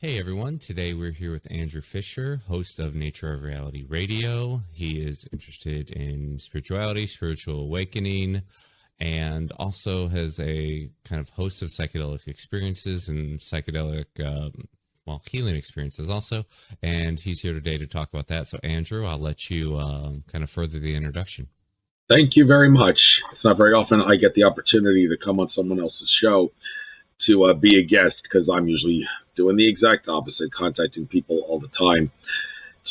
Hey everyone, today we're here with Andrew Fisher, host of Nature of Reality Radio. He is interested in spirituality, spiritual awakening, and also has a kind of host of psychedelic experiences and psychedelic, healing experiences also. And he's here today to talk about that. So Andrew, I'll let you kind of further the introduction. Thank you very much. It's not very often I get the opportunity to come on someone else's show to be a guest, because I'm usually doing the exact opposite, contacting people all the time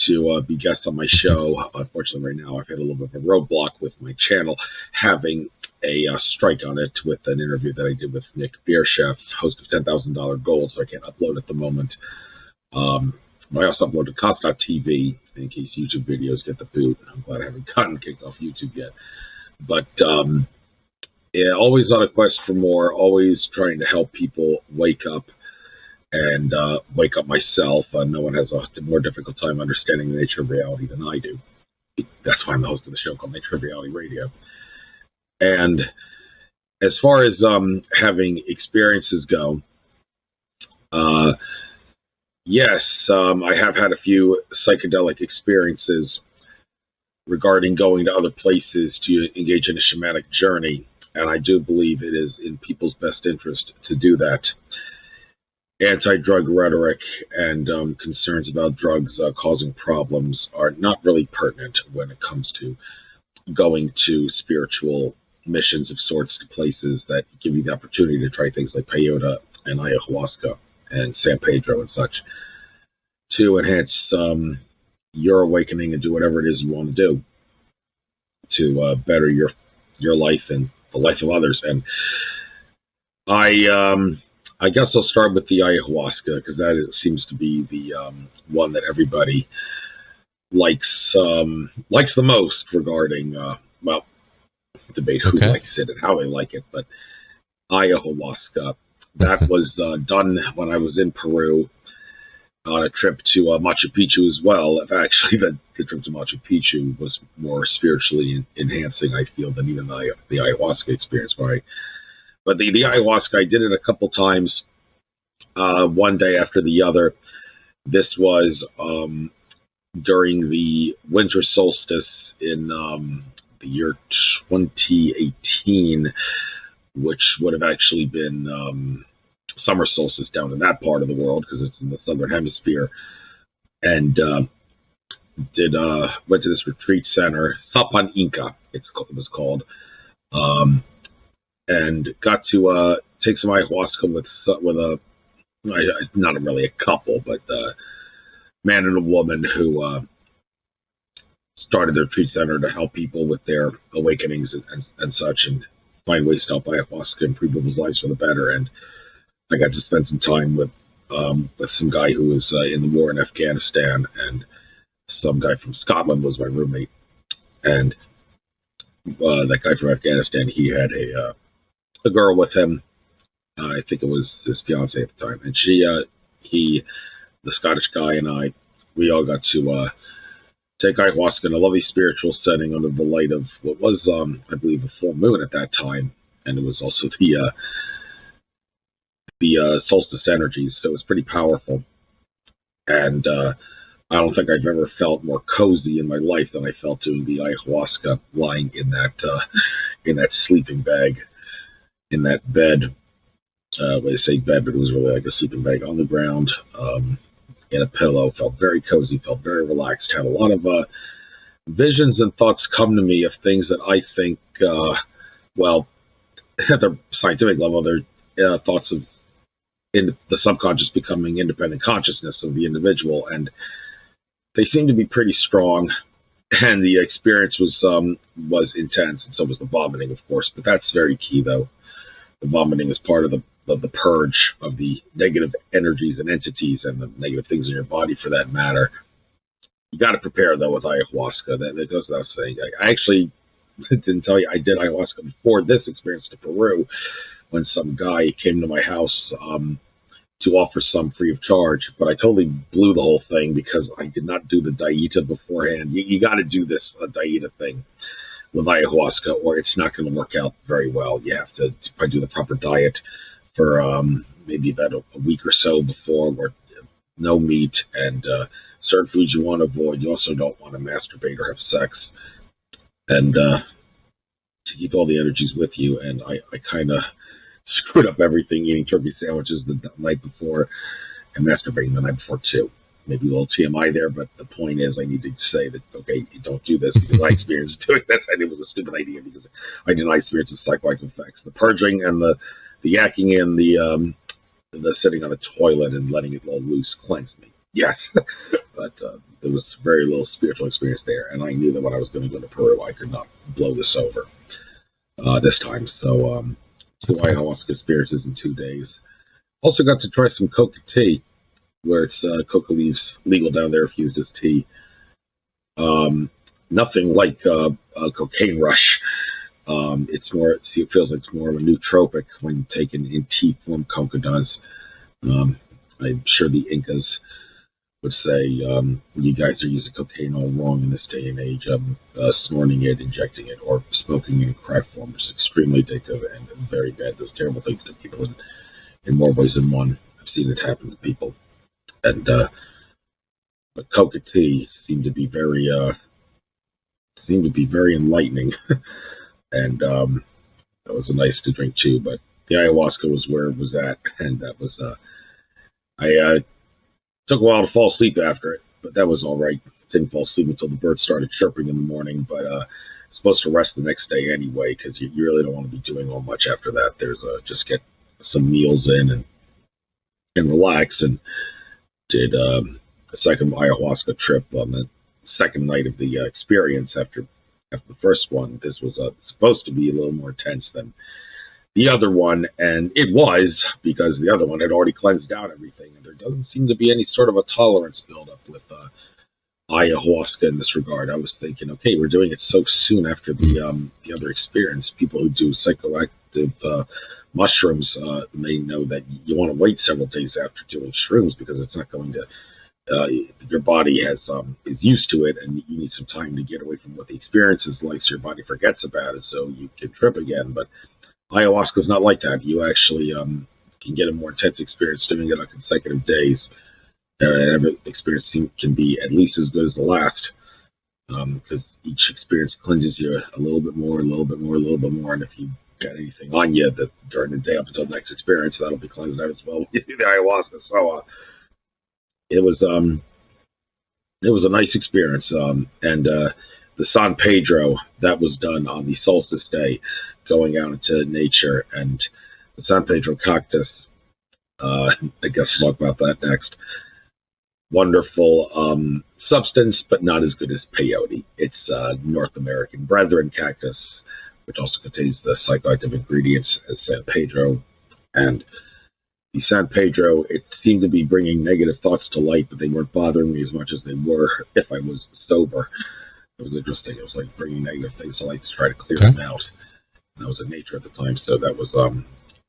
to be guests on my show. Unfortunately, right now I've had a little bit of a roadblock with my channel having a strike on it with an interview that I did with Nick Beerchef, host of $10,000 Gold, so I can't upload at the moment. I also uploaded Cost.tv in case YouTube videos get the boot. I'm glad I haven't gotten kicked off YouTube yet. But yeah, always on a quest for more, always trying to help people wake up and wake up myself. No one has a more difficult time understanding the nature of reality than I do. That's why I'm the host of the show called Nature of Reality Radio. And as far as having experiences go, yes, I have had a few psychedelic experiences regarding going to other places to engage in a shamanic journey. And I do believe it is in people's best interest to do that. Anti-drug rhetoric and concerns about drugs causing problems are not really pertinent when it comes to going to spiritual missions of sorts to places that give you the opportunity to try things like peyote and ayahuasca and San Pedro and such to enhance your awakening and do whatever it is you want to do to better your life and the life of others. And I guess I'll start with the ayahuasca, because that seems to be the one that everybody likes the most regarding, debate who likes it and how they like it. But ayahuasca, that was done when I was in Peru on a trip to Machu Picchu as well. Actually, the trip to Machu Picchu was more spiritually enhancing, I feel, than even the ayahuasca experience. Right? But the ayahuasca, I did it a couple times, one day after the other. This was during the winter solstice in the year 2018, which would have actually been summer solstice down in that part of the world, because it's in the southern hemisphere. And went to this retreat center, Sapan Inca, it was called. And got to take some ayahuasca with not really a couple, but a man and a woman who started the retreat center to help people with their awakenings and such, and find ways to help ayahuasca improve people's lives for the better. And I got to spend some time with some guy who was in the war in Afghanistan, and some guy from Scotland was my roommate. And that guy from Afghanistan, he had a girl with him. I think it was his fiance at the time, and the Scottish guy, and we all got to take ayahuasca in a lovely spiritual setting under the light of what was, I believe, a full moon at that time, and it was also the solstice energies, so it was pretty powerful. And I don't think I've ever felt more cozy in my life than I felt doing the ayahuasca, lying in that sleeping bag, in that bed. When I say bed, but it was really like a sleeping bag on the ground, in a pillow. Felt very cozy, felt very relaxed. Had a lot of visions and thoughts come to me of things that I think, at the scientific level, they're thoughts of in the subconscious becoming independent consciousness of the individual, and they seem to be pretty strong. And the experience was intense, and so was the vomiting, of course. But that's very key, though. The vomiting is part of the purge of the negative energies and entities and the negative things in your body, for that matter. You got to prepare, though, with ayahuasca. That goes without saying. I actually didn't tell you I did ayahuasca before this experience to Peru, when some guy came to my house to offer some free of charge. But I totally blew the whole thing because I did not do the dieta beforehand. You got to do this dieta thing with ayahuasca, or it's not going to work out very well. You have to probably do the proper diet for maybe about a week or so before, or no meat, and certain foods you want to avoid. You also don't want to masturbate or have sex, and to keep all the energies with you. And I kind of screwed up everything, eating turkey sandwiches the night before and masturbating the night before too. Maybe a little TMI there, but the point is I need to say that, okay, you don't do this, because I experienced doing this, and it was a stupid idea because I did not experience the psychoactive effects. The purging and the yakking and the sitting on a toilet and letting it all loose cleansed me. Yes, but there was very little spiritual experience there, and I knew that when I was going to go to Peru, I could not blow this over this time. So 2 ayahuasca experiences in 2 days. Also got to try some coca tea, where it's coca leaves legal down there if used as tea. Nothing like a cocaine rush. It feels like it's more of a nootropic when taken in tea form. Coca does. I'm sure the Incas would say you guys are using cocaine all wrong in this day and age. Snorting it, injecting it, or smoking it in crack form, which is extremely addictive and very bad. Does terrible things to people in more ways than one. I've seen it happen to people. And the coca tea seemed to be very enlightening, and that was nice to drink too. But the ayahuasca was where it was at, and that was I took a while to fall asleep after it, but that was all right. Didn't fall asleep until the birds started chirping in the morning, but supposed to rest the next day anyway, because you really don't want to be doing all much after that. There's just get some meals in and relax. And did a second ayahuasca trip on the second night of the experience after the first one. This was supposed to be a little more intense than the other one, and it was, because the other one had already cleansed out everything, and there doesn't seem to be any sort of a tolerance buildup with ayahuasca in this regard. I was thinking, okay, we're doing it so soon after the other experience. People who do psychoactive mushrooms may know that you want to wait several days after doing shrooms, because it's not going to your body is used to it, and you need some time to get away from what the experience is like, so your body forgets about it, so you can trip again. But ayahuasca is not like that. You actually can get a more intense experience doing it on consecutive days. Every experience can be at least as good as the last, because each experience cleanses you a little bit more, a little bit more, a little bit more, and if you got anything on you that during the day up until the next experience, that'll be cleansed out as well with the ayahuasca. So it was a nice experience, and the San Pedro, that was done on the solstice day, going out into nature, and the San Pedro Cactus, I guess we'll talk about that next. Wonderful substance, but not as good as peyote. It's North American brethren cactus, which also contains the psychoactive ingredients as San Pedro. And the San Pedro, it seemed to be bringing negative thoughts to light, but they weren't bothering me as much as they were if I was sober. It was interesting. It was like bringing negative things to light to try to clear them out. And I was in nature at the time, so that was...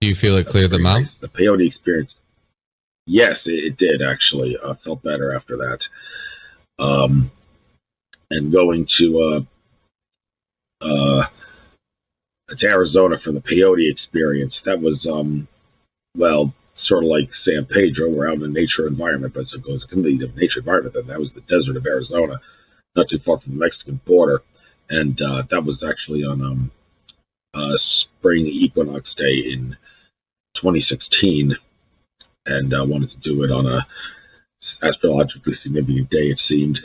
Do you feel it cleared them out? Nice. The peyote experience, yes, it did, actually. I felt better after that. And going to Arizona for the peyote experience, that was, sort of like San Pedro. We're out in a nature environment, but it goes a nature environment. And that was the desert of Arizona, not too far from the Mexican border. And that was actually on spring equinox day in 2016. And I wanted to do it on a astrologically significant day. It seemed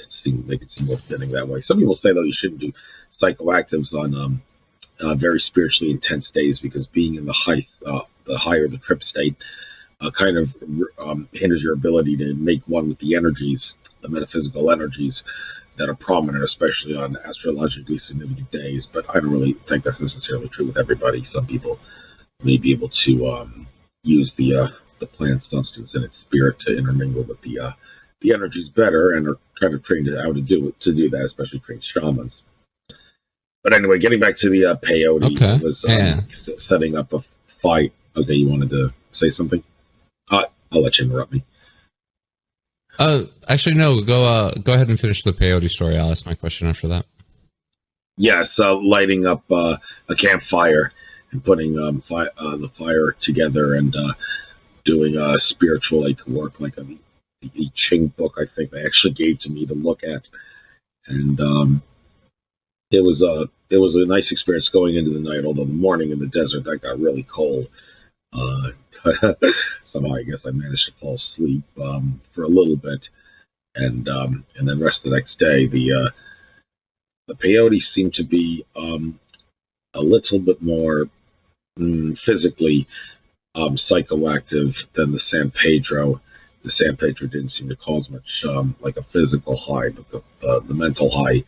make it seem more fitting that way. Some people say, though, you shouldn't do psychoactives on very spiritually intense days, because being in the higher the trip state kind of hinders your ability to make one with the energies, the metaphysical energies that are prominent, especially on astrologically significant days. But I don't really think that's necessarily true with everybody. Some people may be able to use the plant substance and its spirit to intermingle with the energies better, and are kind of trained how to do that, especially trained shamans. But anyway, getting back to the peyote, was setting up a fight. Okay, you wanted to say something? I'll let you interrupt me. Actually, no. Go ahead and finish the peyote story. I'll ask my question after that. Yes, lighting up a campfire and putting the fire together and doing spiritual work, like each Ching book, I think they actually gave to me to look at, and it was a nice experience going into the night. Although the morning in the desert that got really cold. Somehow I guess I managed to fall asleep for a little bit, and then rest the next day. The peyote seemed to be a little bit more physically psychoactive than the San Pedro. The San Pedro didn't seem to cause much like a physical high, but the mental high.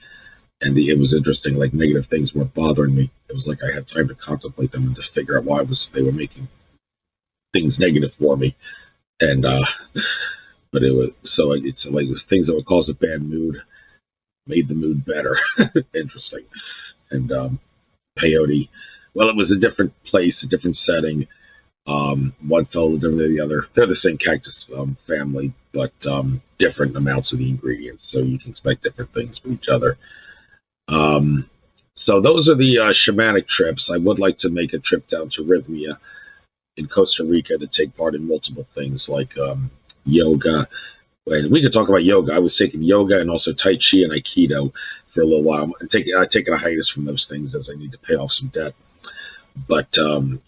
And it was interesting, like negative things weren't bothering me. It was like I had time to contemplate them and just figure out why they were making things negative for me. And but it's like things that would cause a bad mood made the mood better. Interesting. And peyote, well, it was a different place, a different setting. One felt different than the other. They're the same cactus family, but different amounts of the ingredients, so you can expect different things from each other. So those are the shamanic trips. I would like to make a trip down to Rhythmia in Costa Rica to take part in multiple things like yoga. And we could talk about yoga. I was taking yoga and also Tai Chi and Aikido for a little while. I'm taking a hiatus from those things as I need to pay off some debt. But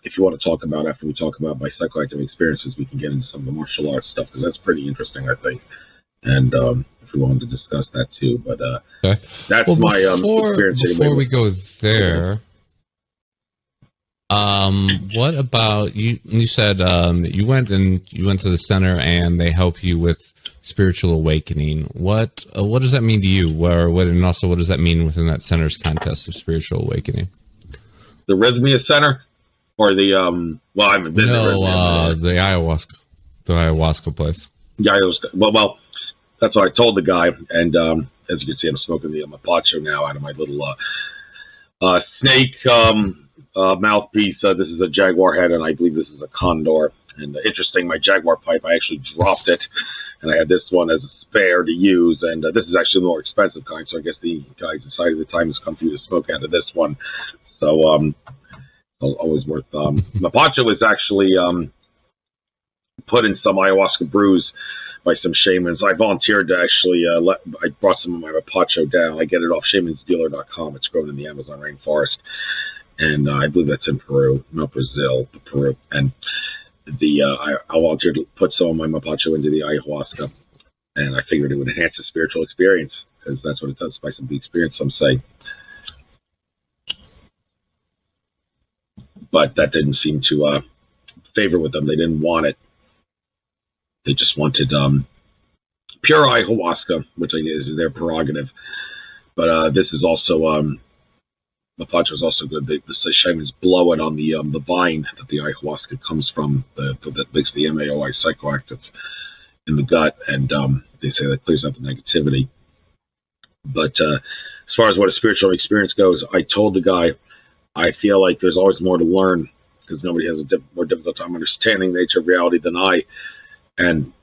if you want to talk about, after we talk about my psychoactive experiences, we can get into some of the martial arts stuff, because that's pretty interesting, I think. And if we wanted to discuss that too. But okay. That's my experience. Before we go there, what about you? You said you went to the center and they help you with spiritual awakening. What does that mean to you? And also what does that mean within that center's context of spiritual awakening? The Rhythmia Center, or the well, I haven't been there. No, the ayahuasca place. Yeah, well, that's what I told the guy, and as you can see, I'm smoking the mapacho now out of my little snake mouthpiece. This is a jaguar head, and I believe this is a condor. And interesting, my jaguar pipe, I actually dropped it, and I had this one as a spare to use, and this is actually the more expensive kind, so I guess the guys decided the time has come for you to smoke out of this one. So always worth. Mapacho was actually put in some ayahuasca brews by some shamans. I volunteered to actually. I brought some of my mapacho down. I get it off shamansdealer.com. It's grown in the Amazon rainforest, and I believe that's in Peru, not Brazil, but Peru. And I volunteered to put some of my mapacho into the ayahuasca, and I figured it would enhance the spiritual experience, because that's what it does. Spice up the experience, some say. But that didn't seem to favor with them. They didn't want it. They just wanted pure ayahuasca, which I guess is their prerogative. But this is also mapacho is also good. The shamans blow it on the vine that the ayahuasca comes from, that makes the MAOI psychoactive in the gut, and they say that clears out the negativity. But as far as what a spiritual experience goes, I told the guy, I feel like there's always more to learn, because nobody has a more difficult time understanding the nature of reality than I. And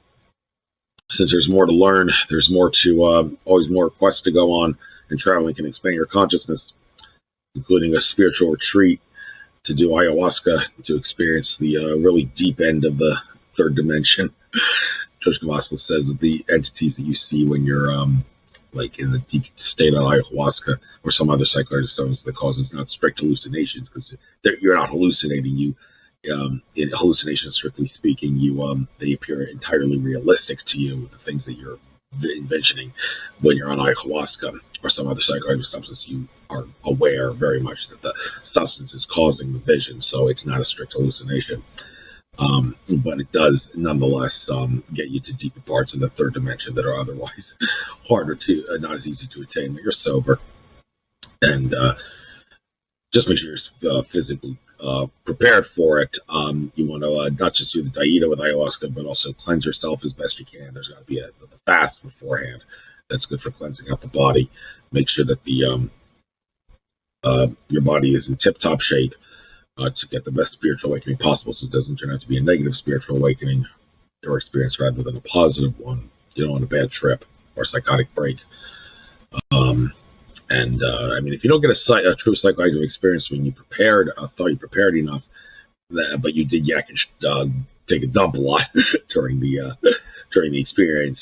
since there's more to learn, there's more to always more quests to go on, and traveling can expand your consciousness, including a spiritual retreat to do ayahuasca, to experience the really deep end of the third dimension. George Cavasco says that the entities that you see when you're like in the deep state of ayahuasca or some other psychoactive substance that causes not strict hallucinations, because you're not hallucinating. You in hallucinations, strictly speaking, they appear entirely realistic to you, the things that you're envisioning. When you're on ayahuasca or some other psychoactive substance, you are aware very much that the substance is causing the vision, so it's not a strict hallucination. But it does nonetheless get you to deeper parts of the third dimension that are otherwise harder to, not as easy to attain when you're sober. And just make sure you're physically prepared for it. You want to not just do the dieta with ayahuasca, but also cleanse yourself as best you can. There's got to be a fast beforehand. That's good for cleansing out the body. Make sure that your body is in tip-top shape to get the best spiritual awakening possible, so it doesn't turn out to be a negative spiritual awakening or experience rather than a positive one. You don't want a bad trip or psychotic break. I mean, if you don't get a true psychoactive experience when you thought you prepared enough, but you did yak and take a dump a lot during the experience,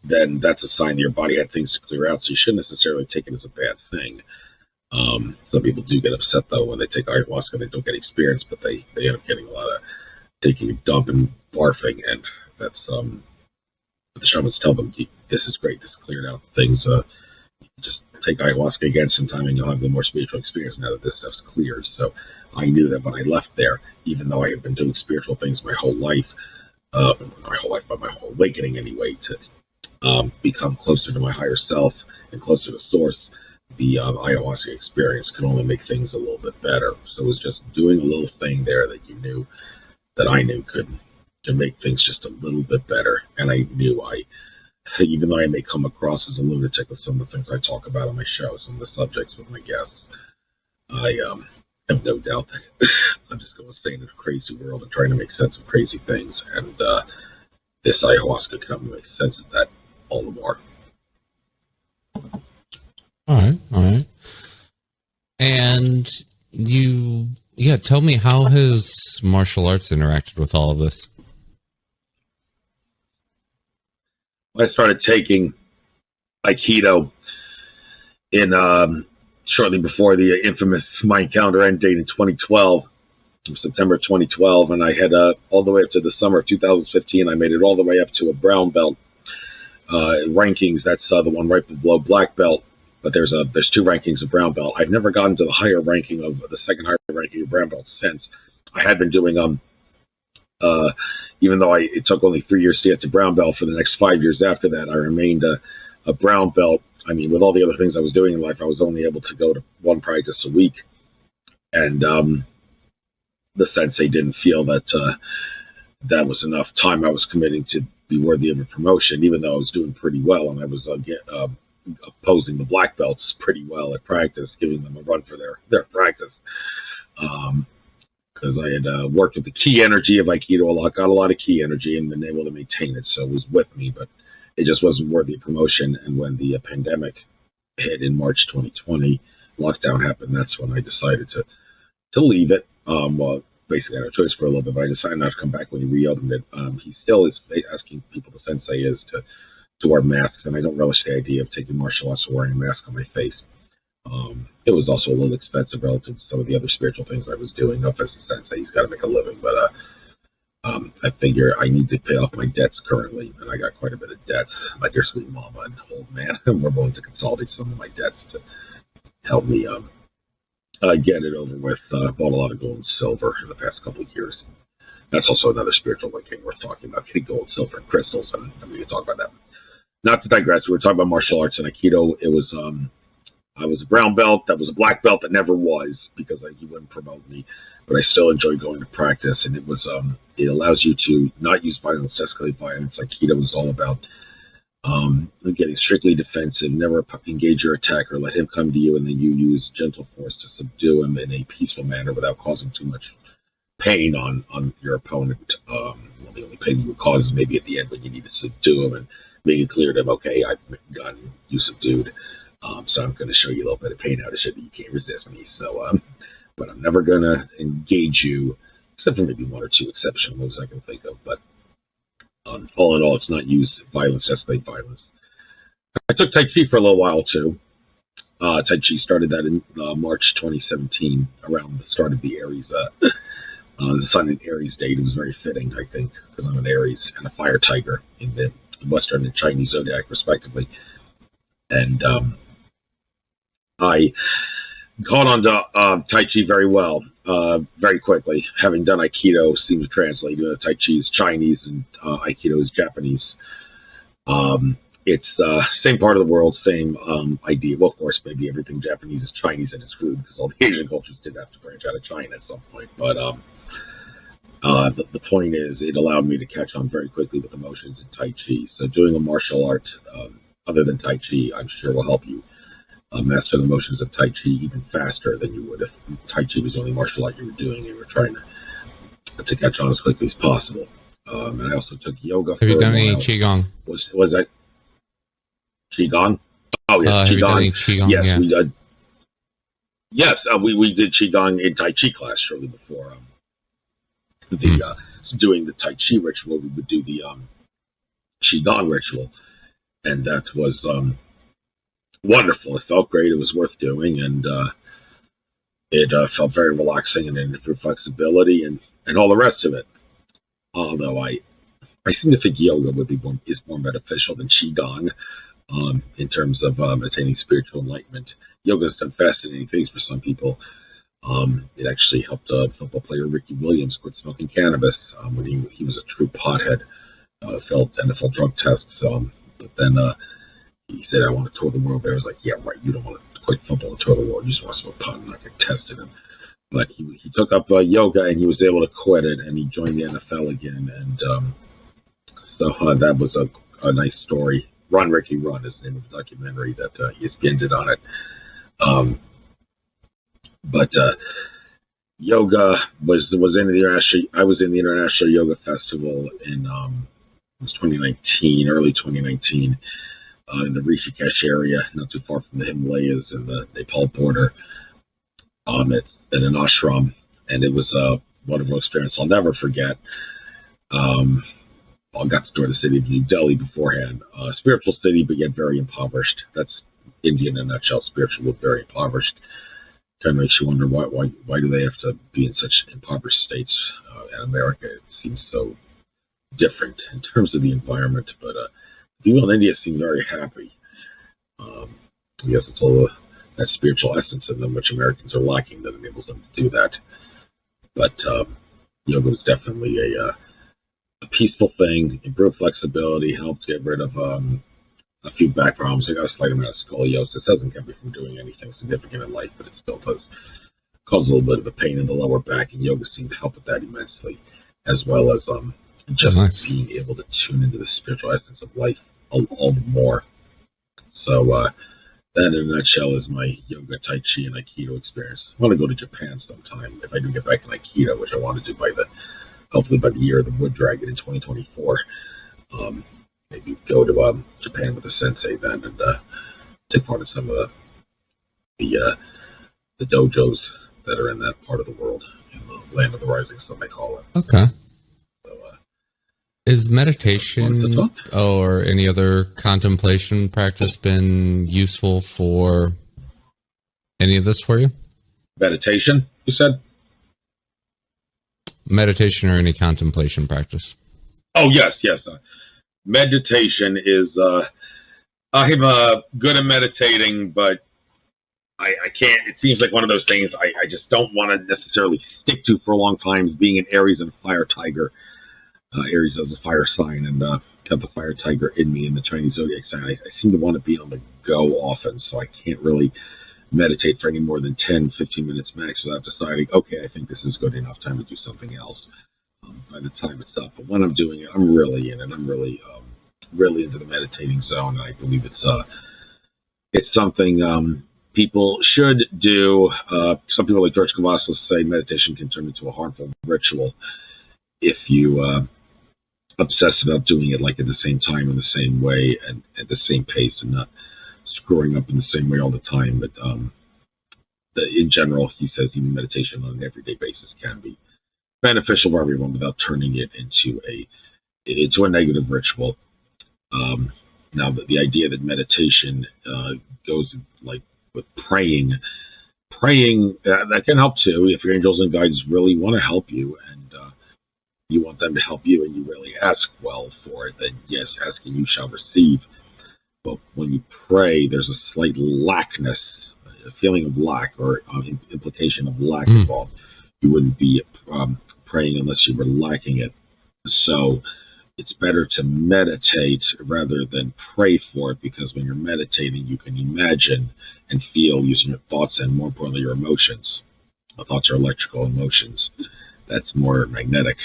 then that's a sign that your body had things to clear out. So you shouldn't necessarily take it as a bad thing. Some people do get upset though when they take ayahuasca, they don't get experience, but they end up getting a lot of taking a dump and barfing, and that's the shamans tell them, this is great, this cleared out things. Just take ayahuasca again sometime and you'll have the more spiritual experience now that this stuff's cleared. So I knew that when I left there, even though I had been doing spiritual things my whole life, but my whole awakening anyway, to become closer to my higher self and closer to source, the ayahuasca experience could only make things a little bit better. So it was just doing a little thing there that I knew could make things just a little bit better. And I knew even though I may come across as a lunatic with some of the things I talk about on my show, some of the subjects with my guests, I have no doubt that I'm just going to stay in a crazy world and trying to make sense of crazy things. And this ayahuasca can help me make sense of that all the more. All right. And tell me, how has martial arts interacted with all of this? I started taking Aikido in shortly before the infamous Mind Calendar end date in 2012, September 2012, and I had all the way up to the summer of 2015. I made it all the way up to a brown belt rankings. That's the one right below black belt. But there's two rankings of brown belt. I've never gotten to the higher ranking of the second higher ranking of brown belt since. I had been doing even though it took only 3 years to get to brown belt. For the next 5 years after that, I remained a brown belt. I mean, with all the other things I was doing in life, I was only able to go to one practice a week, and the sensei didn't feel that that was enough time I was committing to be worthy of a promotion, even though I was doing pretty well, and I was opposing the black belts pretty well at practice, giving them a run for their practice. Because I had worked with the key energy of Aikido a lot, got a lot of key energy, and been able to maintain it, so it was with me, but it just wasn't worthy of promotion. And when the pandemic hit in March 2020, lockdown happened, that's when I decided to leave it. Well, basically I had a choice for a little bit, but I decided not to come back when he reopened it. He still is asking people, the sensei is, to wear masks, and I don't relish the idea of taking martial arts or wearing a mask on my face. It was also a little expensive relative to some of the other spiritual things I was doing. No offense to sensei, he's got to make a living, but I figure I need to pay off my debts currently, and I got quite a bit of debt, like your sweet mama and old man, and we're willing to consolidate some of my debts to help me get it over with. Bought a lot of gold and silver in the past couple of years. That's also another spiritual awakening worth talking about, getting gold, silver, and crystals, and we can talk about that. Not to digress, we were talking about martial arts and Aikido. It was I was a brown belt that was a black belt that never was, because he wouldn't promote me, but I still enjoyed going to practice. And it was it allows you to not use violence, escalate violence. Aikido was all about getting strictly defensive, never engage your attacker, let him come to you, and then you use gentle force to subdue him in a peaceful manner without causing too much pain on your opponent. Well, the only pain you would cause is maybe at the end when you need to subdue him and make it clear to him, okay, I've gotten you subdued. So I'm going to show you a little bit of pain out of shit that you can't resist me. So, but I'm never going to engage you, except for maybe one or two exception moves I can think of. But all in all, it's not use violence, escalate violence. I took Tai Chi for a little while too. Tai Chi started that in March 2017, around the start of the Aries, the Sun in Aries date. It was very fitting, I think, because I'm an Aries and a fire tiger in the Western and Chinese zodiac, respectively. And I caught on to Tai Chi very well, very quickly. Having done Aikido seems to translate. Tai Chi is Chinese and Aikido is Japanese. It's same part of the world, same idea. Well, of course, maybe everything Japanese is Chinese and it's rude, because all the Asian cultures did have to branch out of China at some point. But the point is, it allowed me to catch on very quickly with emotions in Tai Chi. So doing a martial art other than Tai Chi, I'm sure will help you master the motions of Tai Chi even faster than you would if Tai Chi was the only martial art you were doing and you were trying to catch on as quickly as possible. And I also took yoga. Have you done any Qigong? Was that Qigong? Oh, yes, Qigong. Have you done any Qigong? Yes, yeah. we did. Yes, we did Qigong in Tai Chi class shortly before doing the Tai Chi ritual. We would do the Qigong ritual, and that was wonderful. It felt great. It was worth doing, and it felt very relaxing and improved flexibility and all the rest of it. Although I seem to think yoga is more beneficial than Qigong in terms of attaining spiritual enlightenment. Yoga has done fascinating things for some people. It actually helped football player Ricky Williams quit smoking cannabis when he was a true pothead. Failed NFL drug tests, but then he said, "I want to tour the world." But I was like, "Yeah, right. You don't want to quit football and tour the world. You just want to smoke pot and not get tested." But he took up yoga and he was able to quit it, and he joined the NFL again. And so that was a nice story. Run, Ricky, Run is the name of the documentary that ESPN did on it. But yoga was in the international. I was in the International Yoga Festival in it was 2019, early 2019, in the Rishikesh area, not too far from the Himalayas and the Nepal border. It's in an ashram, and it was a wonderful experience I'll never forget. I got to tour the city of New Delhi beforehand. Spiritual city, but yet very impoverished. That's India in a nutshell. Spiritual, but very impoverished. Kind of makes you wonder why do they have to be in such impoverished states in America? It seems so different in terms of the environment, but people in India seem very happy. I guess it's all that spiritual essence in them, which Americans are lacking, that enables them to do that. But yoga was definitely a peaceful thing, improved flexibility, helped get rid of a few back problems. I got a slight amount of scoliosis. Doesn't keep me from doing anything significant in life, but it still does cause a little bit of a pain in the lower back, and yoga seemed to help with that immensely, as well as just being able to tune into the spiritual essence of life all the more. So that in a nutshell is my yoga, Tai Chi, and Aikido experience. I want to go to Japan sometime if I do get back in Aikido, which I want to do hopefully by the year of the Wood Dragon in 2024. Maybe go to Japan with a sensei then and take part in some of the dojos that are in that part of the world, in the land of the rising sun, they call it. Okay. So, is meditation or any other contemplation practice been useful for any of this for you? Meditation, you said? Meditation or any contemplation practice? Oh, yes. Meditation is, I'm good at meditating, but I can't, it seems like one of those things I just don't want to necessarily stick to for a long time, being an Aries and a fire tiger. Aries is a fire sign, and got the fire tiger in me in the Chinese zodiac sign. I seem to want to be on the go often, so I can't really meditate for any more than 10, 15 minutes max without deciding, okay, I think this is good enough time to do something else. By the time it's up, but when I'm doing it, I'm really in it. I'm really into the meditating zone. I believe it's something people should do. Some people like George Cavazos say meditation can turn into a harmful ritual if you obsess about doing it like at the same time in the same way and at the same pace and not screwing up in the same way all the time. But in general, he says even meditation on an everyday basis can be beneficial for everyone without turning it into a negative ritual. Now, the idea that meditation goes like with praying that can help too. If your angels and guides really want to help you and you want them to help you and you really ask well for it, then yes, ask and you shall receive. But when you pray, there's a slight lackness, a feeling of lack or implication of lack involved. You wouldn't be praying unless you were lacking it. So it's better to meditate rather than pray for it, because when you're meditating, you can imagine and feel using your thoughts and, more importantly, your emotions. Thoughts are electrical, emotions. That's more magnetic.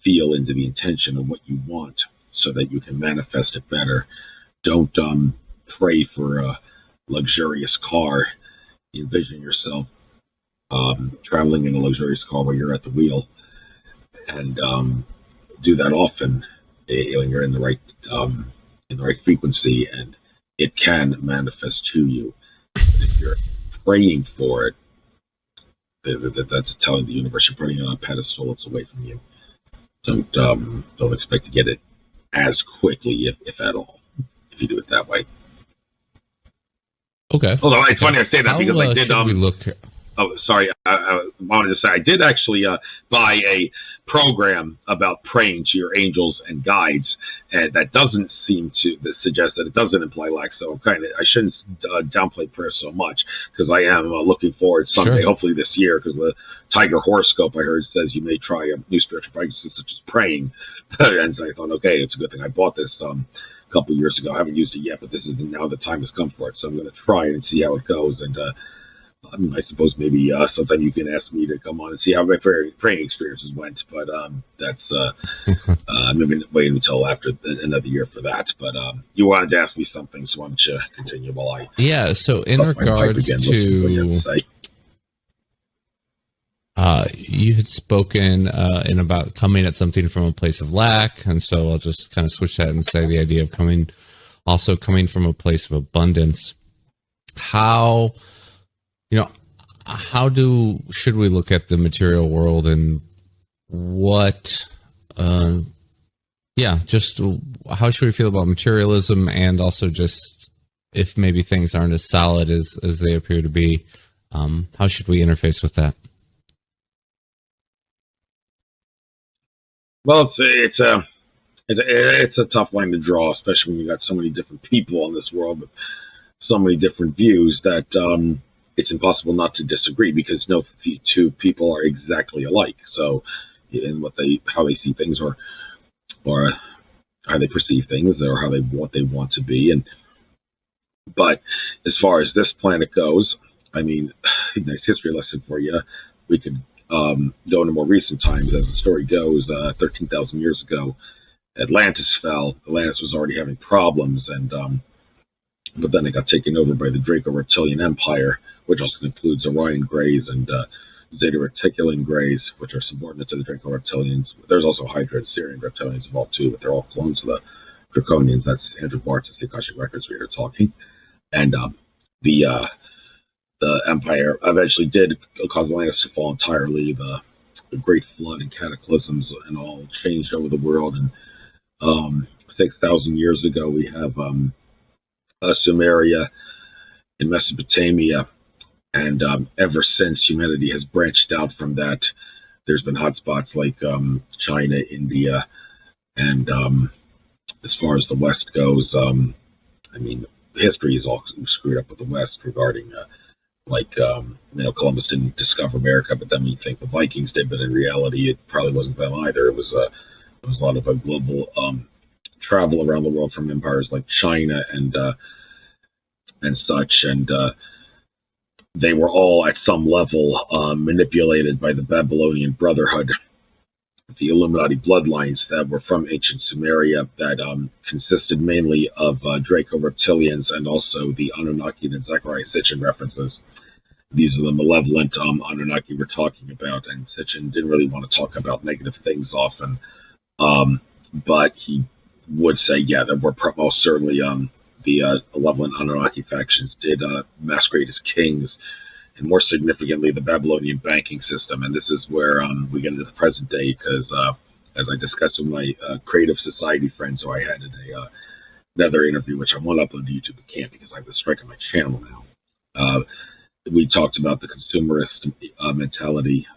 Feel into the intention of what you want so that you can manifest it better. Don't pray for a luxurious car. Envision yourself traveling in a luxurious car while you're at the wheel, and do that often. When you're in the right frequency, and it can manifest to you. But if you're praying for it, that's telling the universe you're putting it on a pedestal. It's away from you. Don't expect to get it as quickly, if at all, if you do it that way. Okay. Although it's funny I say that because I did. Should we look? Oh, sorry. I wanted to say I did actually buy a program about praying to your angels and guides, and that doesn't seem to suggest that it doesn't imply lack. So I shouldn't downplay prayer so much, because I am looking forward someday, hopefully this year, because the Tiger horoscope I heard says you may try new spiritual practices such as praying, and so I thought, okay, it's a good thing I bought this a couple years ago. I haven't used it yet, but this is now the time has come for it, so I'm going to try it and see how it goes. And I suppose maybe sometime you can ask me to come on and see how my praying experiences went, but that's maybe wait until after another year for that. But you wanted to ask me something, so why don't you continue while I... So in regards to... you had spoken in about coming at something from a place of lack, and so I'll just kind of switch that and say the idea of coming from a place of abundance. How should we look at the material world, and what just how should we feel about materialism, and also just if maybe things aren't as solid as they appear to be, how should we interface with that? Well, it's a tough line to draw, especially when you got so many different people in this world with so many different views that it's impossible not to disagree, because no two people are exactly alike. So, in how they see things, or how they perceive things, or what they want to be, but as far as this planet goes, I mean, nice history lesson for you. We could go into more recent times. As the story goes, 13,000 years ago, Atlantis fell. Atlantis was already having problems, but then it got taken over by the Draco-Reptilian Empire, which also includes Orion Greys and Zeta Reticulan Greys, which are subordinate to the Draco-Reptilians. There's also Hydra and Syrian Reptilians involved too, but they're all clones of the Draconians. That's Andrew Bartz, the Akashic Records reader, talking. And the Empire eventually did cause Atlantis to fall entirely. The Great Flood and cataclysms and all changed over the world. And 6,000 years ago, we have Sumeria in Mesopotamia, and ever since, humanity has branched out from that. There's been hotspots like China, India, and as far as the West goes, I mean, history is all screwed up with the West regarding Columbus didn't discover America, but then we think the Vikings did, but in reality, it probably wasn't them either. It was a lot of a global travel around the world from empires like China and such, and they were all at some level manipulated by the Babylonian Brotherhood, the Illuminati bloodlines that were from ancient Sumeria, that consisted mainly of Draco-Reptilians and also the Anunnaki and Zecharia Sitchin references. These are the malevolent Anunnaki we're talking about, and Sitchin didn't really want to talk about negative things often, but he would say, yeah, there were most certainly the malevolent Anunnaki factions did masquerade as kings, and more significantly, the Babylonian banking system. And this is where we get into the present day, because as I discussed with my Creative Society friends who I had in another interview, which I want to upload to YouTube, but can't because I have the strike on my channel now. We talked about the consumerist mentality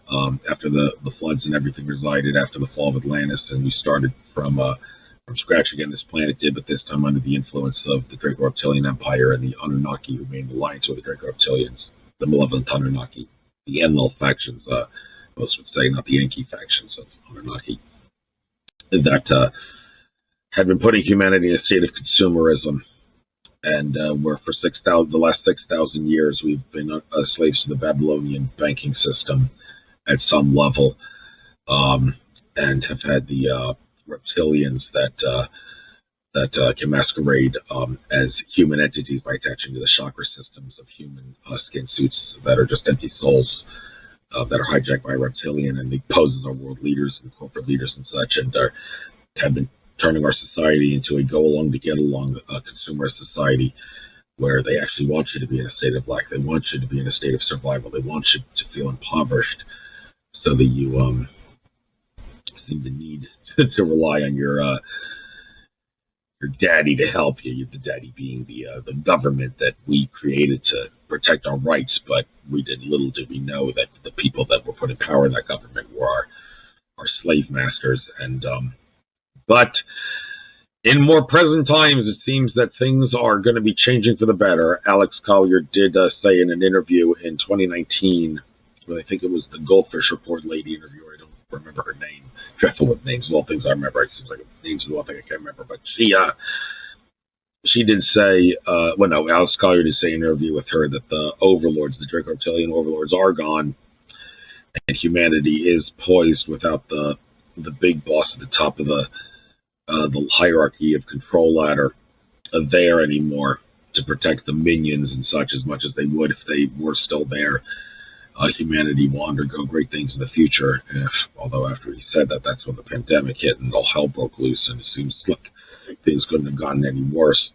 after the floods and everything resided after the fall of Atlantis, and we started from scratch again. This planet did, but this time under the influence of the Draco-Reptilian Empire and the Anunnaki, who made an alliance with the Draco-Reptilians, the malevolent Anunnaki, the Enlil factions, most would say, not the Enki factions of Anunnaki, that had been putting humanity in a state of consumerism. And where for the last 6,000 years, we've been slaves to the Babylonian banking system at some level, and have had the reptilians that can masquerade as human entities by attaching to the chakra systems of human skin suits that are just empty souls that are hijacked by reptilian, and they pose as our world leaders and corporate leaders and such, and have been turning our society into a go-along to get-along consumer society, where they actually want you to be in a state of lack. They want you to be in a state of survival. They want you to feel impoverished, so that you seem to need to rely on your your daddy to help you. The daddy being the government that we created to protect our rights, but little did we know that the people that were put in power in that government were our slave masters. And but in more present times, it seems that things are going to be changing for the better. Alex Collier did say in an interview in 2019, I think it was the Goldfish Report lady interviewer. I don't remember her name. Dreadful with names. All things I remember. It seems like names is the one thing I can't remember. But she did say, Alex Collier did say in an interview with her that the overlords, the Draco Reptilian overlords, are gone, and humanity is poised without the big boss at the top of the hierarchy of control ladder there anymore to protect the minions and such as much as they would if they were still there. Humanity will undergo great things in the future. Although after he said that, that's when the pandemic hit and all hell broke loose, and it seems like things couldn't have gotten any worse.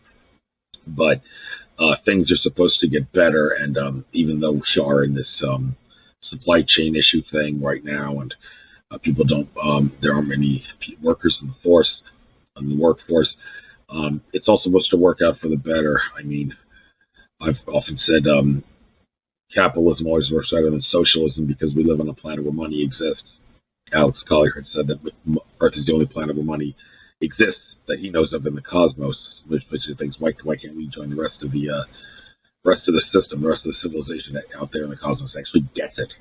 But things are supposed to get better, and even though we are in this supply chain issue thing right now, and people don't, there aren't many workers in the workforce. It's all supposed to work out for the better. I mean, I've often said capitalism always works better than socialism because we live on a planet where money exists. Alex Collier had said that Earth is the only planet where money exists that he knows of in the cosmos, which he thinks, why can't we join the rest of the system, the rest of the civilization out there in the cosmos actually gets it?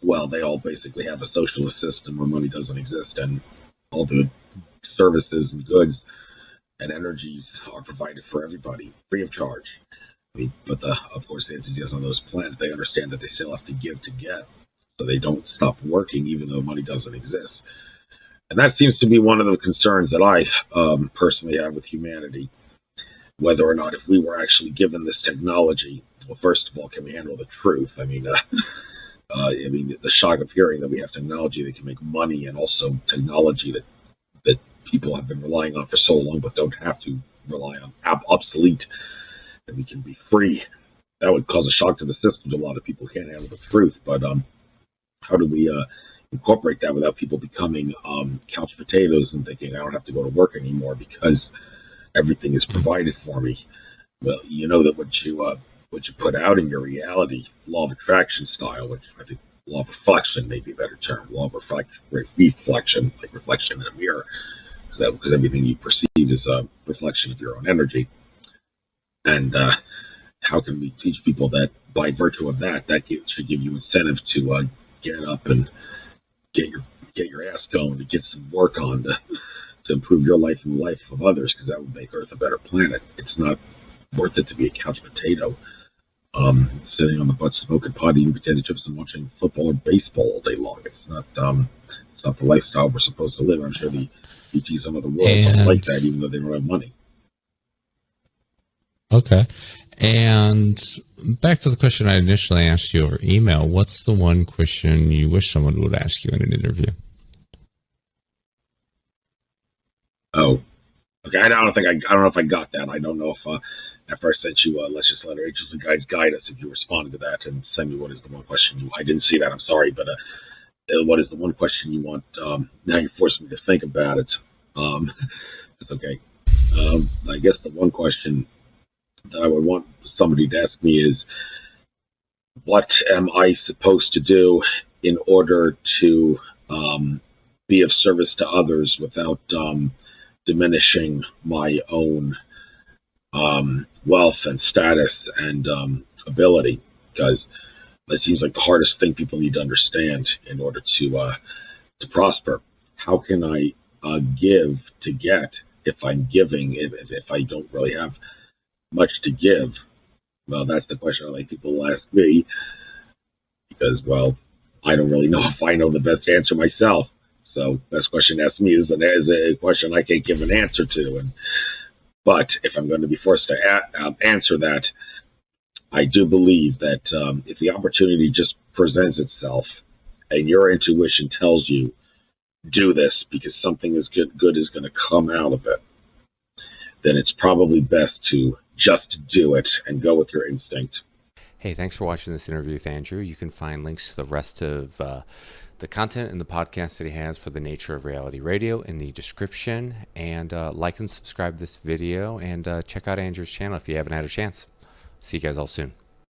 Well, they all basically have a socialist system where money doesn't exist, and all the services and goods and energies are provided for everybody, free of charge. But of course, the entities on those planets, they understand that they still have to give to get, so they don't stop working even though money doesn't exist. And that seems to be one of the concerns that I personally have with humanity, whether or not if we were actually given this technology, well, first of all, can we handle the truth? I mean, the shock of hearing that we have technology that can make money, and also technology that people have been relying on for so long but don't have to rely on, obsolete, and we can be free. That would cause a shock to the system to a lot of people who can't handle the truth. But how do we incorporate that without people becoming couch potatoes and thinking I don't have to go to work anymore because everything is provided for me? Well, you know that what you put out in your reality, law of attraction style, which I think law of reflection may be a better term, law of reflection, like reflection in a mirror, because everything you perceive is a reflection of your own energy. And how can we teach people that by virtue of that should give you incentive to get up and get your ass going, to get some work on to improve your life and the life of others, because that would make Earth a better planet. It's not worth it to be a couch potato, sitting on the butt smoking pot, eating potato chips, and watching football or baseball all day long. It's not the lifestyle we're supposed to live. I'm sure the ETs of the world don't like that, even though they don't have money. Okay. And back to the question I initially asked you over email, what's the one question you wish someone would ask you in an interview? Oh, okay. I don't know if I got that. I don't know if after I sent you Let's Just Let Our Angels and Guides Guide Us, if you responded to that and send me what is the one question I didn't see that. I'm sorry, but what is the one question you want? Now you're forcing me to think about it. It's okay. I guess the one question that I would want somebody to ask me is, what am I supposed to do in order to be of service to others without diminishing my own wealth and status and ability? Because that seems like the hardest thing people need to understand in order to prosper. How can I give to get if I'm giving, if I don't really have much to give? Well, that's the question I like people to ask me, because, well, I don't really know if I know the best answer myself. So best question to ask me is a question I can't give an answer to. But if I'm going to be forced to answer that, I do believe that if the opportunity just presents itself and your intuition tells you, do this because something is good is going to come out of it, then it's probably best to just do it and go with your instinct. Hey, thanks for watching this interview with Andrew. You can find links to the rest of the content and the podcast that he has for the Nature of Reality Radio in the description. And like and subscribe this video, and check out Andrew's channel if you haven't had a chance. See you guys all soon.